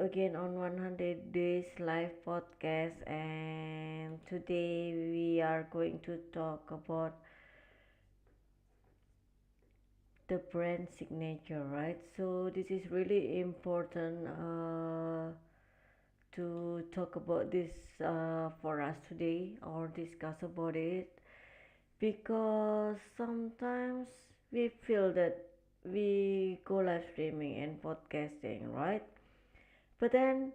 again on 100 Days Live podcast, and today we are going to talk about the brand signature, right? So, this is really important to talk about this for us today or discuss about it because sometimes we feel that we go live streaming and podcasting, right? But then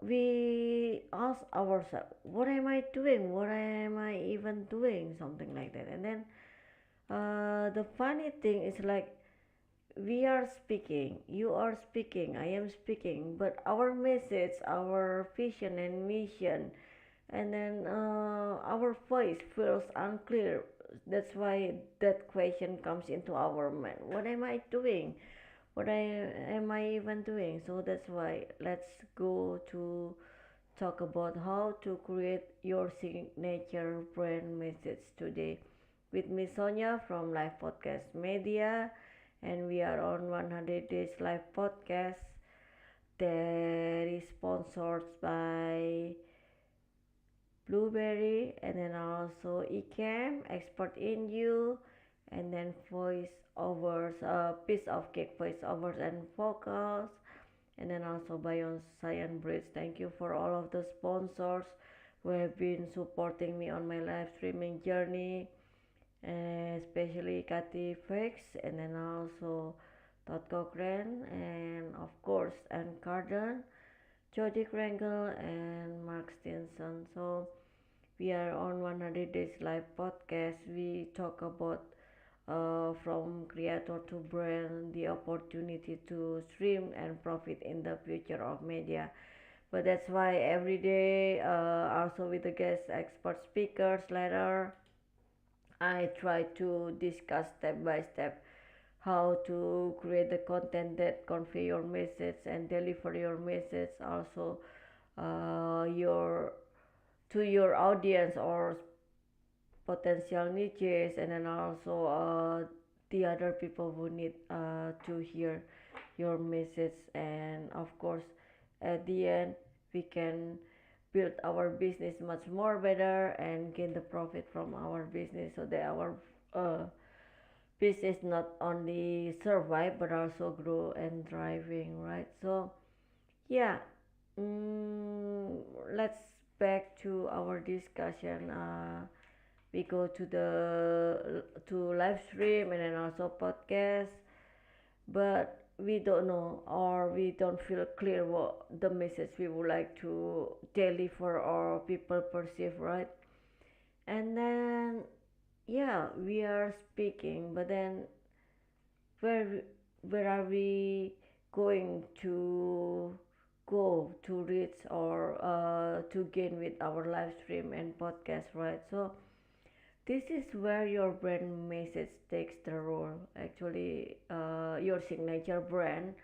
we ask ourselves, what am I doing? What am I even doing? Something like that. And then the funny thing is like we are speaking, you are speaking, I am speaking, but our message, our vision and mission, and then our voice feels unclear. That's why that question comes into our mind. What am I doing? Am I even doing? So that's why let's go to talk about how to create your signature brand message today with Miss Sonia from Live Podcast Media, and we are on 100 Days Live Podcast that is sponsored by Blubrry, and then also Ecam, Expert in You, and then voice overs, piece of cake voice overs and vocals, and then also Bioscience Bridge. Thank you for all of the sponsors who have been supporting me on my live streaming journey, especially Kathy Fix, and then also Todd Cochrane, and of course, and Carden, Jodi Krangle, and Mark Stinson. So we are on 100 Days Live podcast. We talk about from creator to brand, the opportunity to stream and profit in the future of media. But that's why every day, also with the guest expert speakers later, I try to discuss step by step how to create the content that convey your message and deliver your message also your to your audience or potential niches, and then also the other people who need to hear your message, and of course at the end we can build our business much more better and gain the profit from our business so that our uh, business not only survive but also grow and thriving, right? So yeah, mm, let's back to our discussion. We go to the to live stream and then also podcast, but we don't know or we don't feel clear what the message we would like to deliver or people perceive, right? And then yeah, we are speaking, but then where where are we going to go to reach or to gain with our live stream and podcast, right? So this is where your brand message takes the role. Actually, your signature brand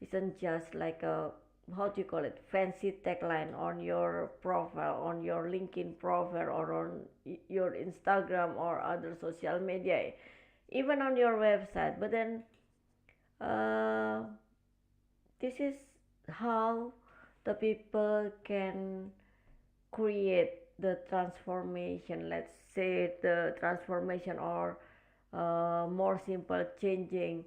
isn't just like a, how do you call it, fancy tagline on your profile, on your LinkedIn profile, or on your Instagram or other social media, even on your website. But then uh, this is how the people can create the transformation, let's say the transformation, or more simple changing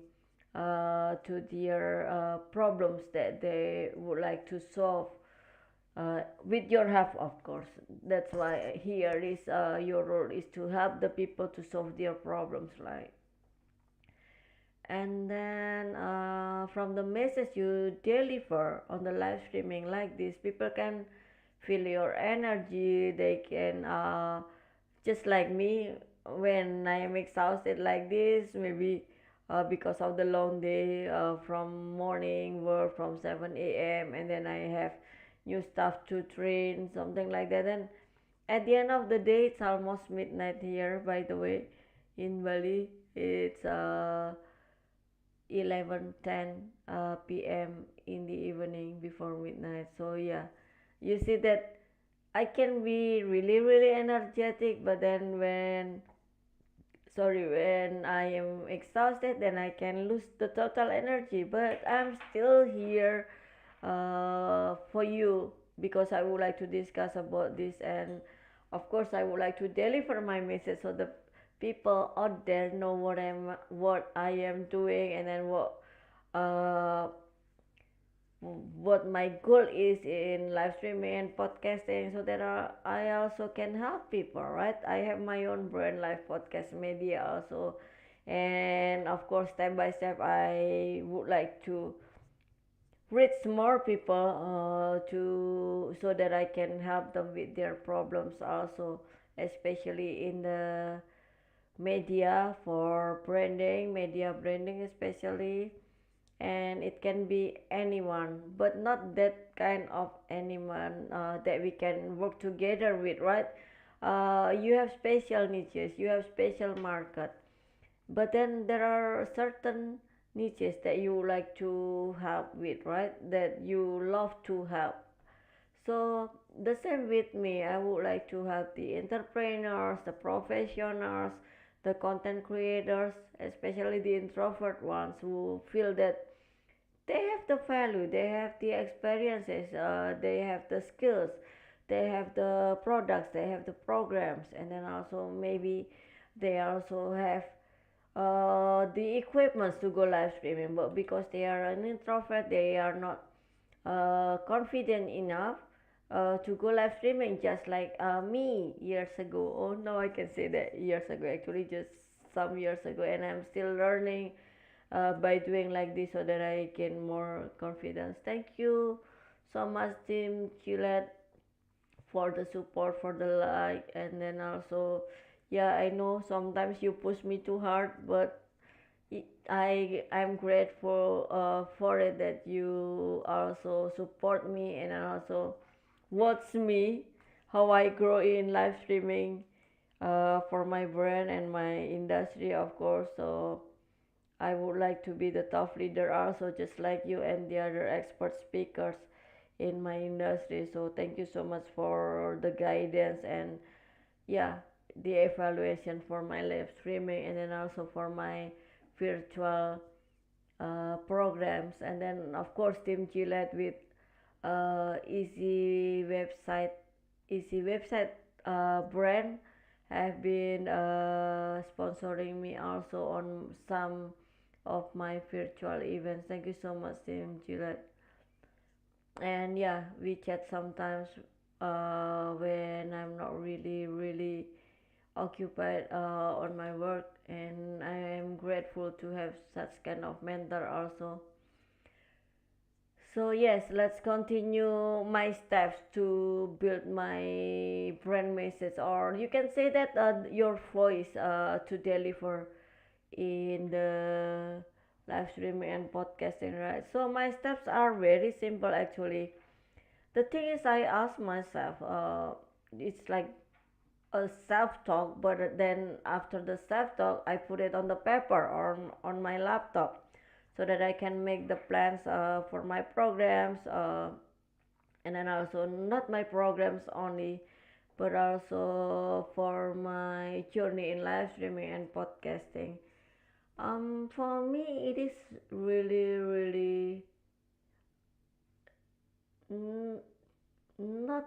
to their problems that they would like to solve with your help, of course. That's why here is your role is to help the people to solve their problems, like. And then from the message you deliver on the live streaming like this, people can feel your energy. They can just like me, when I am exhausted like this, maybe because of the long day, from morning work from 7 a.m., and then I have new stuff to train, something like that. And at the end of the day, it's almost midnight here, by the way, in Bali. It's 11:10 p.m. in the evening before midnight. So yeah, you see that I can be really really energetic, but then when I am exhausted, then I can lose the total energy. But I'm still here for you, because I would like to discuss about this, and of course I would like to deliver my message so the people out there know what I am doing, and then uh, what my goal is in live streaming and podcasting, so that I also can help people, right? I have my own brand, live podcast media also, and of course step by step I would like to reach more people, to so that I can help them with their problems also, especially in the media for branding, media branding especially. And it can be anyone, but not that kind of anyone, that we can work together with, right? You have special niches, you have special market, but then there are certain niches that you like to help with, right? That you love to help. So the same with me, I would like to help the entrepreneurs, the professionals, the content creators, especially the introvert ones who feel that they have the value, they have the experiences, they have the skills, they have the products, they have the programs, and then also maybe they also have the equipments to go live streaming, but because they are an introvert, they are not confident enough to go live streaming, just like me years ago. Oh no, I can say that years ago, actually just some years ago, and I'm still learning by doing like this so that I gain more confidence. Thank you so much, Team Gillette, for the support, for the like, and then also, yeah, I know sometimes you push me too hard, but I'm grateful for it, that you also support me and also watch me how I grow in live streaming, for my brand and my industry, of course. So I would like to be the top leader also, just like you and the other expert speakers in my industry. So thank you so much for the guidance, and yeah, the evaluation for my live streaming, and then also for my virtual programs, and then of course Team Gillette with easy website, easy website brand have been sponsoring me also on some of my virtual events. Thank you so much, Team Gillette. And yeah, we chat sometimes when I'm not really occupied on my work, and I am grateful to have such kind of mentor also. So yes, let's continue my steps to build my brand message, or you can say that your voice to deliver in the live streaming and podcasting, right? So my steps are very simple actually. The thing is, I ask myself, it's like a self talk, but then after the self talk, I put it on the paper or on my laptop, so that I can make the plans for my programs, and then also not my programs only, but also for my journey in live streaming and podcasting. For me, it is really mm, not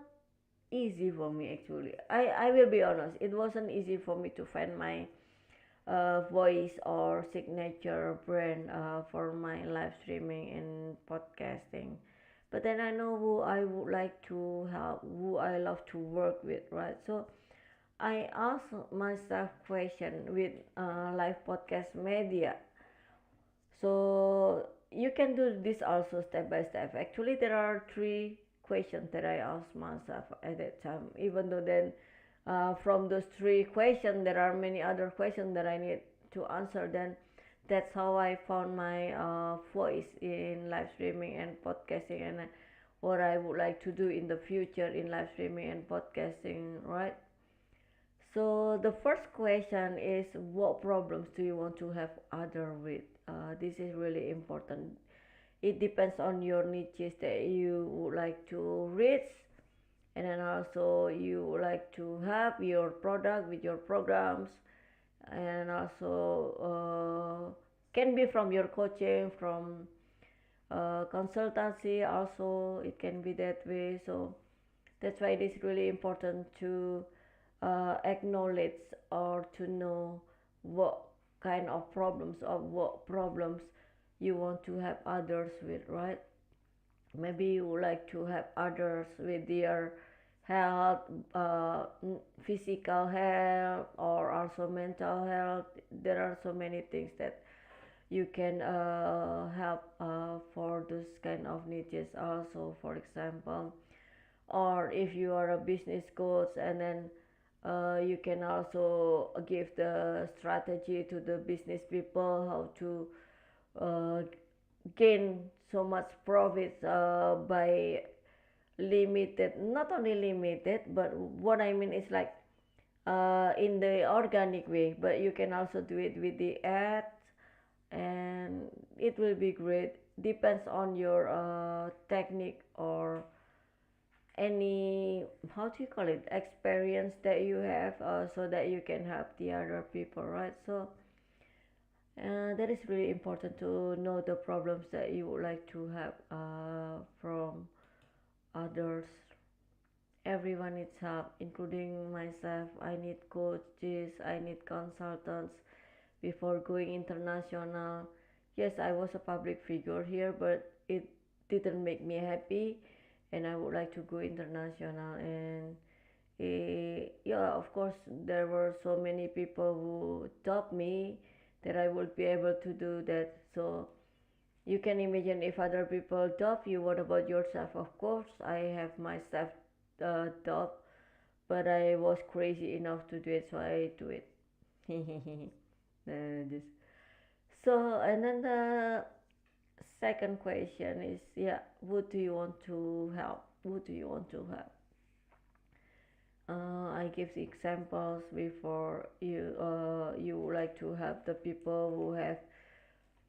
easy for me actually. I will be honest, it wasn't easy for me to find my voice or signature brand for my live streaming and podcasting. But then I know who I would like to help, who I love to work with, right? So I ask myself question with live podcast media. So you can do this also step by step. Actually, there are three questions that I ask myself at that time. Even though then, from those three questions, there are many other questions that I need to answer. Then that's how I found my voice in live streaming and podcasting, and what I would like to do in the future in live streaming and podcasting, right? So the first question is, what problems do you want to have other with? This is really important. It depends on your niches that you would like to reach, and then also you would like to have your product with your programs, and also can be from your coaching, from consultancy also it can be that way. So that's why it is really important to acknowledge or to know what kind of problems or what problems you want to help others with, right? Maybe you would like to help others with their health, physical health, or also mental health. There are so many things that you can help for those kind of niches also, for example. Or if you are a business coach, and then you can also give the strategy to the business people how to uh, gain so much profits by limited, not only limited, but what I mean is like in the organic way, but you can also do it with the ads, and it will be great. Depends on your technique or any, how do you call it, experience that you have, so that you can help the other people, right? So that is really important to know the problems that you would like to have from others. Everyone needs help, including myself. I need coaches, I need consultants before going international. Yes, I was a public figure here, but it didn't make me happy, and I would like to go international. And yeah, of course, there were so many people who taught me that I would be able to do that. So you can imagine if other people doubt you, what about yourself? Of course, I have myself doubt, but I was crazy enough to do it, so I do it. Just so, and then the second question is, yeah, who do you want to help? Who do you want to help? I give the examples before you. You would like to help the people who have,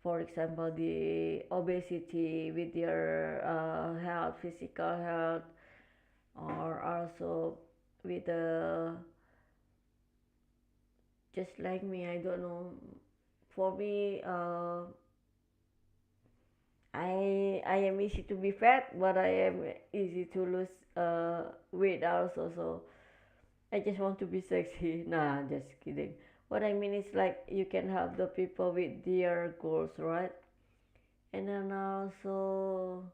for example, the obesity with their health, physical health, or also with the, just like me, I don't know. For me, I am easy to be fat, but I am easy to lose weight also. So I just want to be sexy. Nah, just kidding. What I mean is like you can help the people with their goals, right? And then also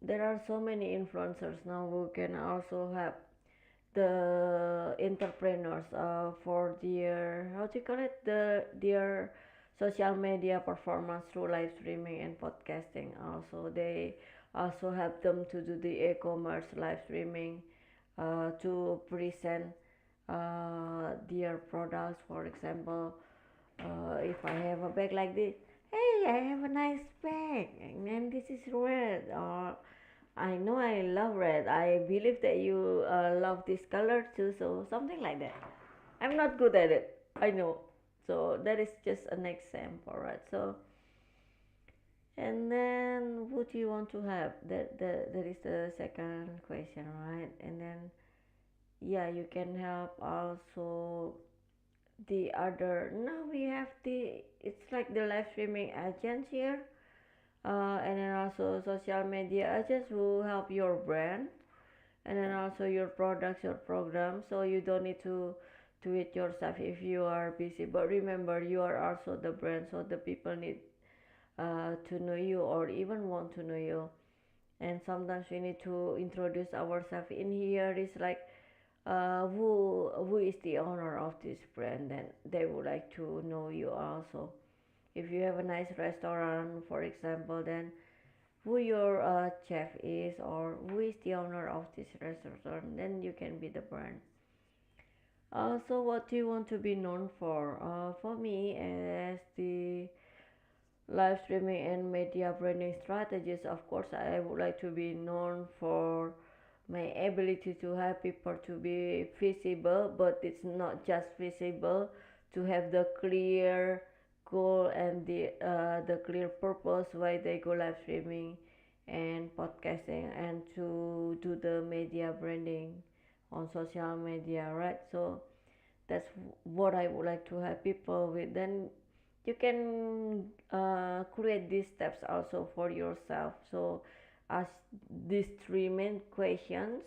there are so many influencers now who can also help the entrepreneurs for their, how do you call it, their social media performance through live streaming and podcasting. Also they also help them to do the e-commerce live streaming, to present their products. For example, if I have a bag like this, hey, I have a nice bag, and this is red, or I know I love red. I believe that you love this color too, so something like that. I'm not good at it, I know. So that is just an example, right? So, and then what do you want to have? That is the second question, right? And then yeah, you can help also the other. Now we have the, it's like the live streaming agents here, and then also social media agents who help your brand, and then also your products, your programs, so you don't need to do it yourself if you are busy. But remember, you are also the brand, so the people need to know you or even want to know you. And sometimes we need to introduce ourselves in here. It's like who is the owner of this brand, then they would like to know you also. If you have a nice restaurant, for example, then who your chef is or who is the owner of this restaurant, then you can be the brand. So what do you want to be known for? For me, as the live streaming and media branding strategist, of course, I would like to be known for my ability to help people to be visible, but it's not just visible, to have the clear goal and the clear purpose why they go live streaming and podcasting, and to do the media branding on social media, right? So that's what I would like to help people with. Then you can create these steps also for yourself. So ask these three main questions,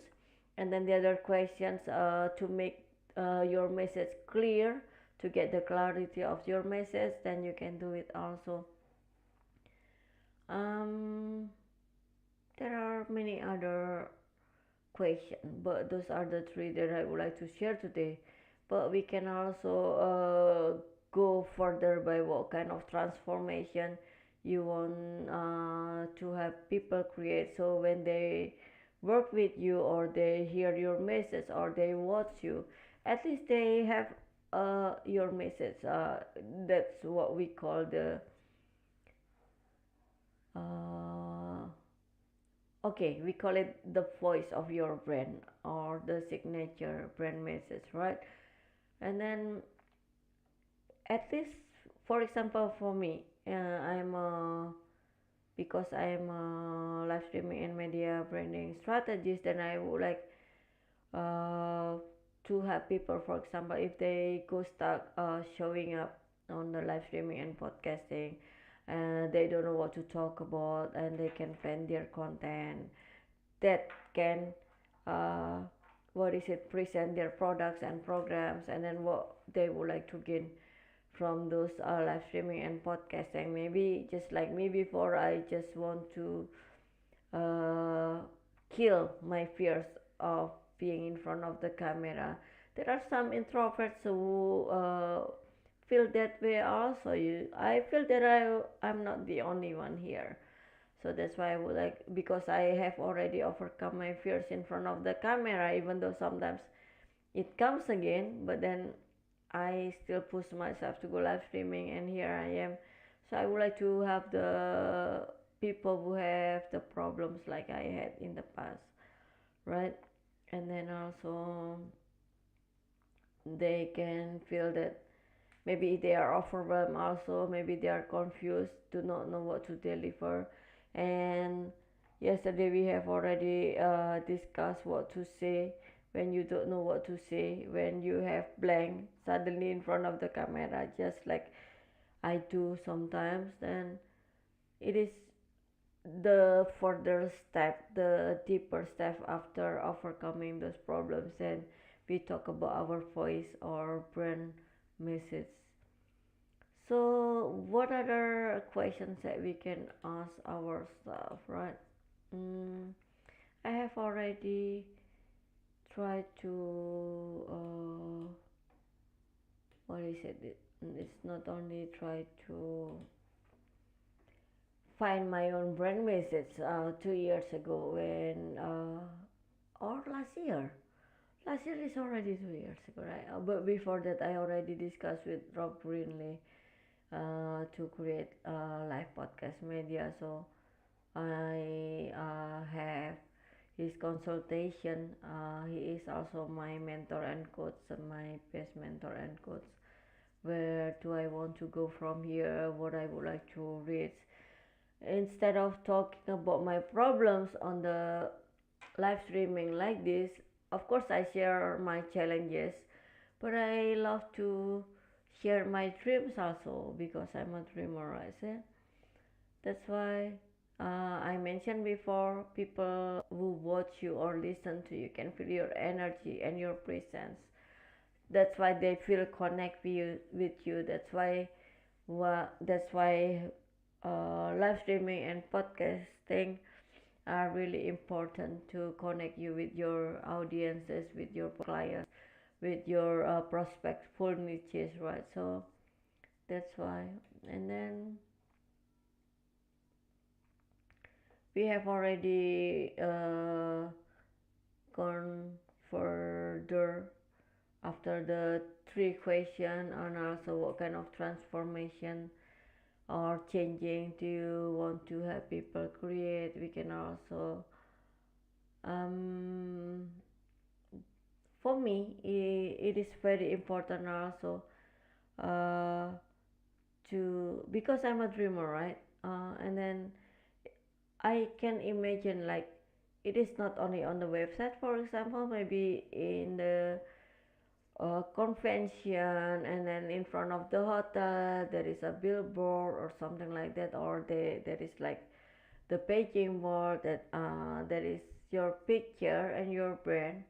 and then the other questions to make your message clear, to get the clarity of your message, then you can do it also. um, there are many other questions, but those are the three that I would like to share today. But we can also go further by what kind of transformation you want to have people create. So when they work with you, or they hear your message, or they watch you, at least they have your message. That's what we call the uh, okay, we call it the voice of your brand, or the signature brand message, right? And then at least, for example, for me, I'm because I'm a live streaming and media branding strategist, then I would like uh, to have people, for example, if they go stuck showing up on the live streaming and podcasting, they don't know what to talk about, and they can plan their content that can uh, what is it, present their products and programs, and then what they would like to gain from those live streaming and podcasting. Maybe just like me before, I just want to uh, kill my fears of being in front of the camera. There are some introverts who feel that way also. I feel that I'm not the only one here. So that's why I would like, because I have already overcome my fears in front of the camera, even though sometimes it comes again, but then I still push myself to go live streaming, and here I am. So I would like to have the people who have the problems like I had in the past, right? And then also they can feel that maybe they are overwhelmed also, maybe they are confused, do not know what to deliver. And yesterday we have already discussed what to say when you don't know what to say, when you have blank suddenly in front of the camera, just like I do sometimes. Then it is the further step, the deeper step after overcoming those problems, and we talk about our voice or brand message. So, what other questions that we can ask ourselves, right? Mm, I have already tried to, what is it? It's not only try to find my own brand message 2 years ago when, or last year. Last year is already 2 years ago, right? But before that, I already discussed with Rob Greenlee to create live podcast media. So I have his consultation. He is also my mentor and coach, my best mentor and coach. Where do I want to go from here? What I would like to reach? Instead of talking about my problems on the live streaming like this, of course I share my challenges, but I love to share my dreams also, because I'm a dreamer, right? So that's why I mentioned before, people who watch you or listen to you can feel your energy and your presence. That's why they feel connect with you. That's why live streaming and podcasting are really important to connect you with your audiences, with your clients, with your prospect full niches, right? So that's why. And then we have already gone further after the three question, and also what kind of transformation or changing do you want to have people create. We can also um, for me, it is very important also uh, to, because I'm a dreamer, right? And then I can imagine like it is not only on the website, for example, maybe in the convention, and then in front of the hotel there is a billboard or something like that, or there is like the paging board that there is your picture and your brand.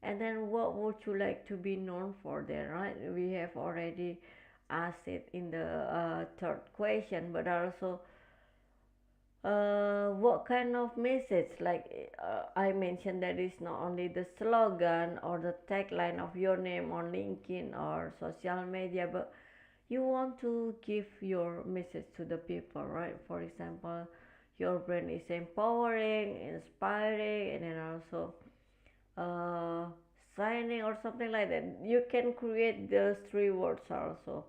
And then what would you like to be known for there, right? We have already asked it in the third question, but also what kind of message? Like I mentioned, that is not only the slogan or the tagline of your name on LinkedIn or social media, but you want to give your message to the people, right? For example, your brand is empowering, inspiring, and then also uh, signing or something like that. You can create those three words also.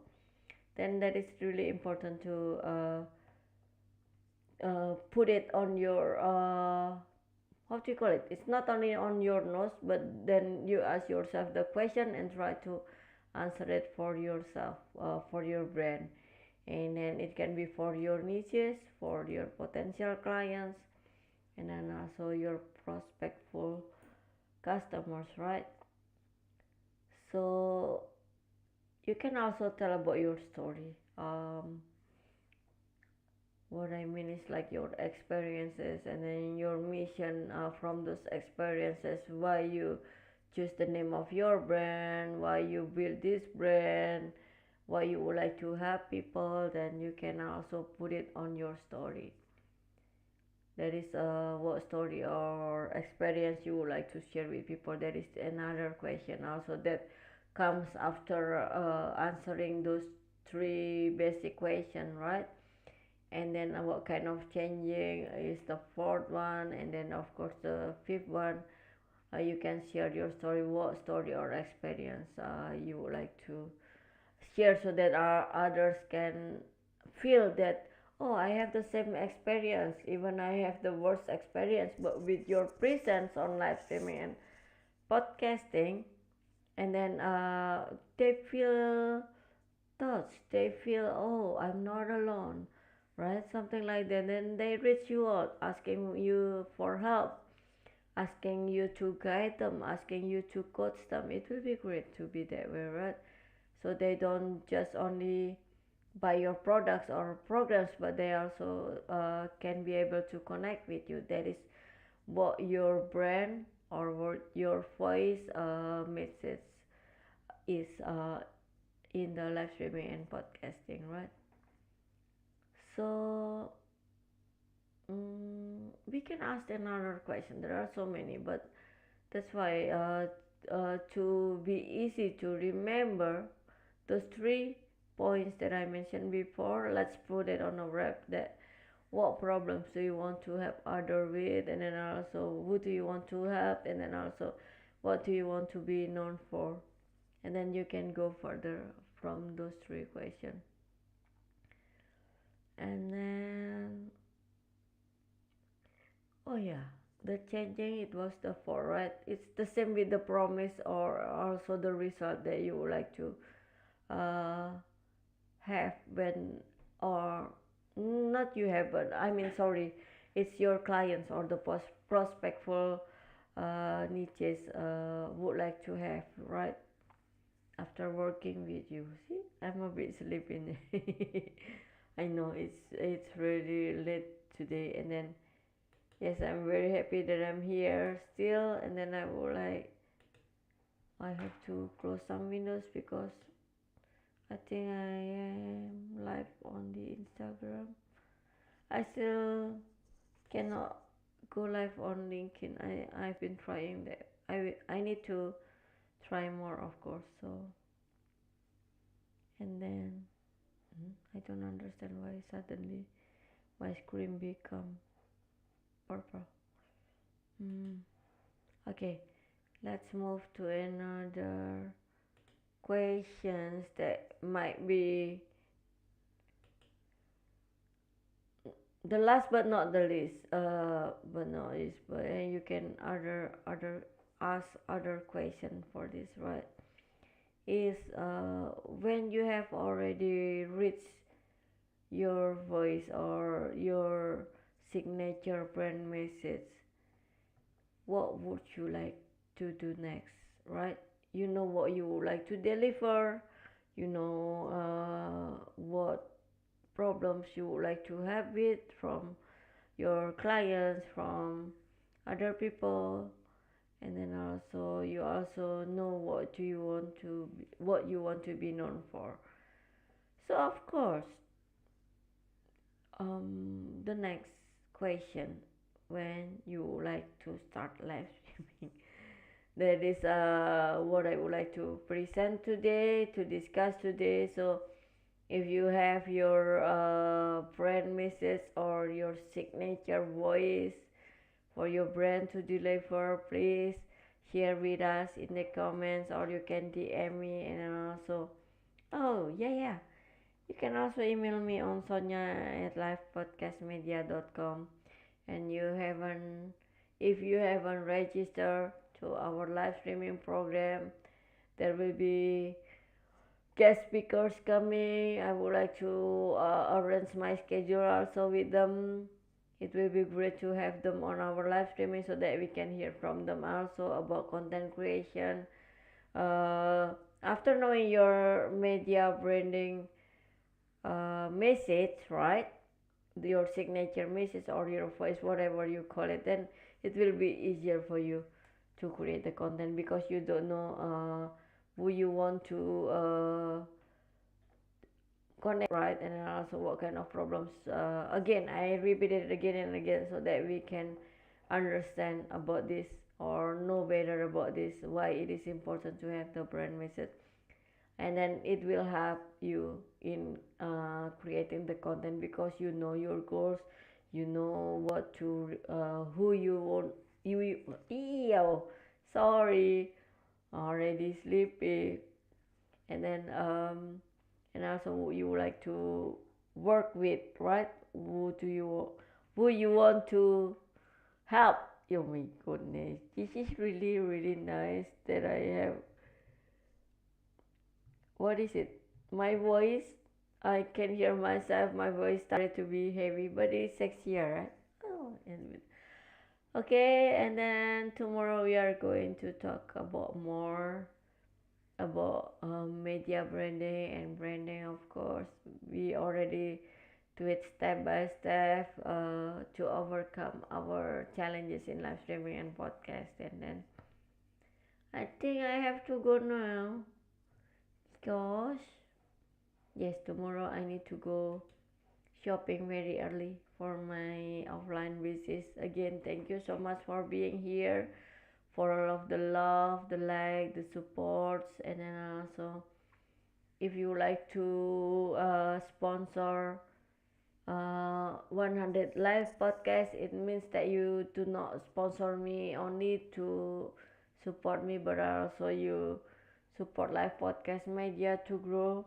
Then that is really important to put it on your how do you call it? It's not only on your nose, but then you ask yourself the question and try to answer it for yourself, for your brand. And then it can be for your niches, for your potential clients, and then also your prospectful customers, right? So you can also tell about your story. What I mean is like your experiences and then your mission from those experiences, why you choose the name of your brand, why you build this brand, why you would like to help people. Then you can also put it on your story. That is what story or experience you would like to share with people. That is another question also that comes after answering those three basic questions, right? And then what kind of changing is the fourth one, and then of course the fifth one, you can share your story, what story or experience you would like to share, so that others can feel that, oh, I have the same experience, even I have the worst experience, but with your presence on live streaming and podcasting, and then they feel touched, they feel, oh, I'm not alone, right? Something like that. Then they reach you out asking you for help, asking you to guide them, asking you to coach them. It will be great to be that way, right? So they don't just only buy your products or programs, but they also can be able to connect with you. That is what your brand or what your voice message is in the live streaming and podcasting, right? So we can ask another question. There are so many, but that's why to be easy to remember those three points that I mentioned before, let's put it on a wrap. That what problems do you want to help other with, and then also who do you want to help, and then also what do you want to be known for, and then you can go further from those three questions. And then, oh yeah, the changing, it was the four, right? It's the same with the promise or also the result that you would like to uh, have when, or not you have, but I mean, sorry, it's your clients or the prospectful niches would like to have, right? After working with you. See, I'm a bit sleepy. I know it's really late today, and then yes, I'm very happy that I'm here still, and then I will like, I have to close some windows because I think I am live on the Instagram. I still cannot go live on LinkedIn. I've been trying that. I need to try more, of course. So, and then I don't understand why suddenly my screen become purple. Mm, okay, let's move to another questions that might be the last but not the least. But no, is but you can other ask other question for this, right? Is when you have already reached your voice or your signature brand message, what would you like to do next, right? you know what you would like to deliver, you know what problems you would like to have with from your clients, from other people, and then also you also know what you want to be known for. So of course, the next question, when you would like to start live streaming, that is what I would like to present today, to discuss today. So if you have your brand message or your signature voice for your brand to deliver, please share with us in the comments, or you can DM me. And also, oh yeah, you can also email me on sonia@livepodcastmedia.com. And if you haven't registered to our live streaming program, there will be guest speakers coming. I would like to arrange my schedule also with them. It will be great to have them on our live streaming so that we can hear from them also about content creation. Uh, After knowing your media branding message, right? Your signature message or your voice, whatever you call it, then it will be easier for you to create the content, because you don't know who you want to connect, right? And also what kind of problems. Again, I repeat it again and again so that we can understand about this or know better about this, why it is important to have the brand message. And then it will help you in creating the content, because you know your goals, you know what to who you want. Ew, sorry, already sleepy. And then and also you would like to work with, right? Who you want to help. Oh my goodness, this is really really nice that I have. What is it? My voice, I can hear myself. My voice started to be heavy, but it's sexier, right? Oh, and okay. And then tomorrow we are going to talk about more about media branding and branding. Of course, we already do it step by step to overcome our challenges in live streaming and podcast. And then I think I have to go now, because yes, tomorrow I need to go shopping very early for my offline business. Again, thank you so much for being here, for all of the love, the like, the supports. And then also, if you like to sponsor 100 live podcast, it means that you do not sponsor me only to support me, but also you support live podcast media to grow.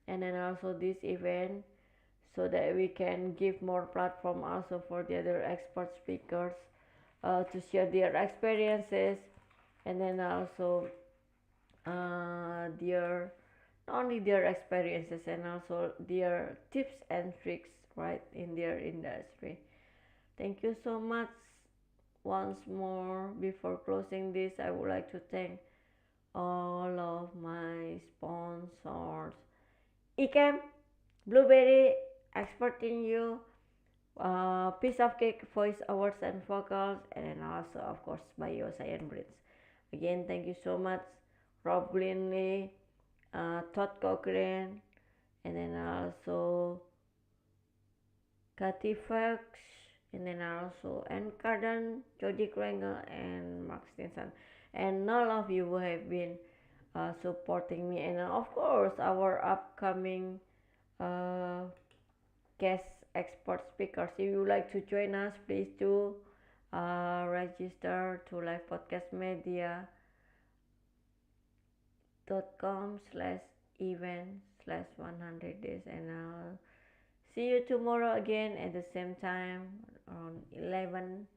And then also this event, so that we can give more platform also for the other expert speakers to share their experiences. And then also their not only their experiences, and also their tips and tricks, right, in their industry. Thank you so much. Once more, before closing this, I would like to thank all of my sponsors: Ecam, Blubrry, Expert in You, Piece of Cake, Voice Awards and Vocals, and also of course Bioscience. Again, thank you so much, Rob Greenlee, Todd Cochrane, and then also Cathy Fox, and then also and Carden, Jodi, Krangle, and Mark Stinson, and all of you who have been supporting me, and of course our upcoming guest expert speakers. If you would like to join us, please do register to livepodcastmedia.com/event/100 days, and I'll see you tomorrow again at the same time around 11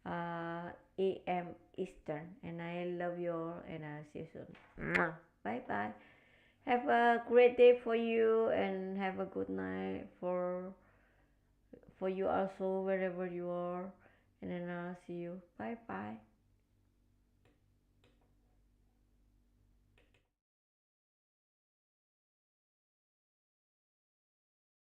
a.m. Eastern. And I love you all, and I'll see you soon. Bye bye. Have a great day for you, and have a good night for you also, wherever you are.